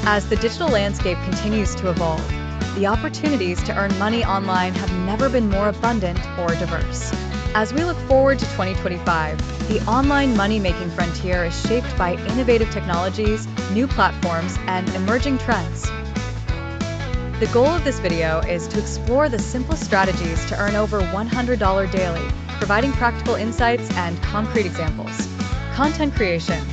As the digital landscape continues to evolve, the opportunities to earn money online have never been more abundant or diverse. As we look forward to 2025, the online money-making frontier is shaped by innovative technologies, new platforms, and emerging trends. The goal of this video is to explore the simplest strategies to earn over $100 daily, providing practical insights and concrete examples. Content creation.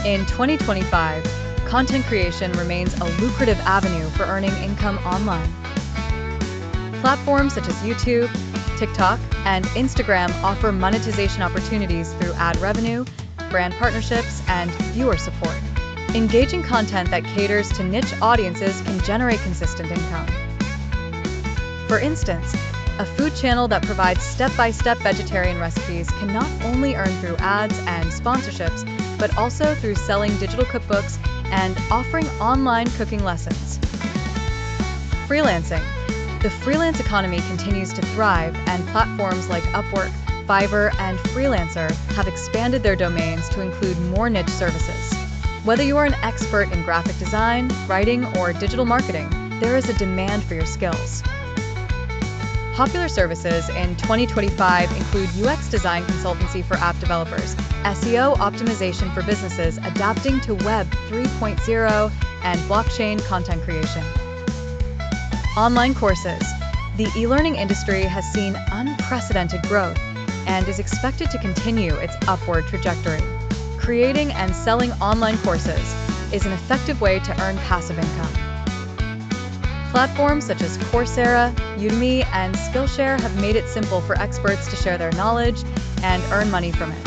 In 2025, content creation remains a lucrative avenue for earning income online. Platforms such as YouTube, TikTok, and Instagram offer monetization opportunities through ad revenue, brand partnerships, and viewer support. Engaging content that caters to niche audiences can generate consistent income. For instance, a food channel that provides step-by-step vegetarian recipes can not only earn through ads and sponsorships, but also through selling digital cookbooks and offering online cooking lessons. Freelancing. The freelance economy continues to thrive, and platforms like Upwork, Fiverr, and Freelancer have expanded their domains to include more niche services. Whether you are an expert in graphic design, writing, or digital marketing, there is a demand for your skills. Popular services in 2025 include UX design consultancy for app developers, SEO optimization for businesses adapting to Web 3.0, and blockchain content creation. Online courses. The e-learning industry has seen unprecedented growth and is expected to continue its upward trajectory. Creating and selling online courses is an effective way to earn passive income. Platforms such as Coursera, Udemy, and Skillshare have made it simple for experts to share their knowledge and earn money from it.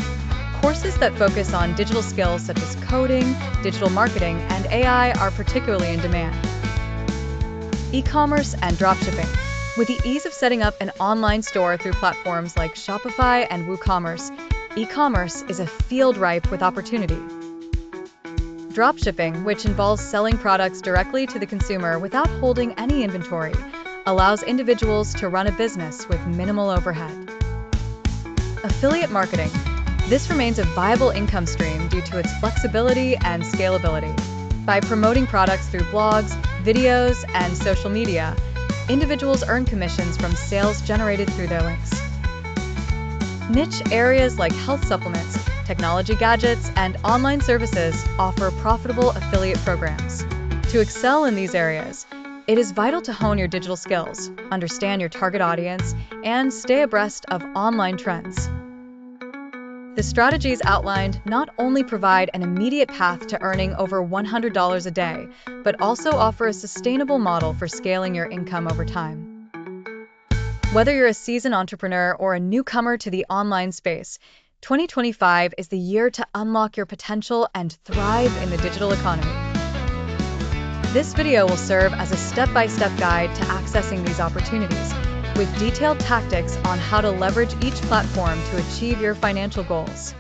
Courses that focus on digital skills such as coding, digital marketing, and AI are particularly in demand. E-commerce and dropshipping. With the ease of setting up an online store through platforms like Shopify and WooCommerce, e-commerce is a field ripe with opportunity. Dropshipping, which involves selling products directly to the consumer without holding any inventory, allows individuals to run a business with minimal overhead. Affiliate marketing. This remains a viable income stream due to its flexibility and scalability. By promoting products through blogs, videos, and social media, individuals earn commissions from sales generated through their links. Niche areas like health supplements, technology gadgets, and online services offer profitable affiliate programs. To excel in these areas, it is vital to hone your digital skills, understand your target audience, and stay abreast of online trends. The strategies outlined not only provide an immediate path to earning over $100 a day, but also offer a sustainable model for scaling your income over time. Whether you're a seasoned entrepreneur or a newcomer to the online space, 2025 is the year to unlock your potential and thrive in the digital economy. This video will serve as a step-by-step guide to accessing these opportunities, with detailed tactics on how to leverage each platform to achieve your financial goals.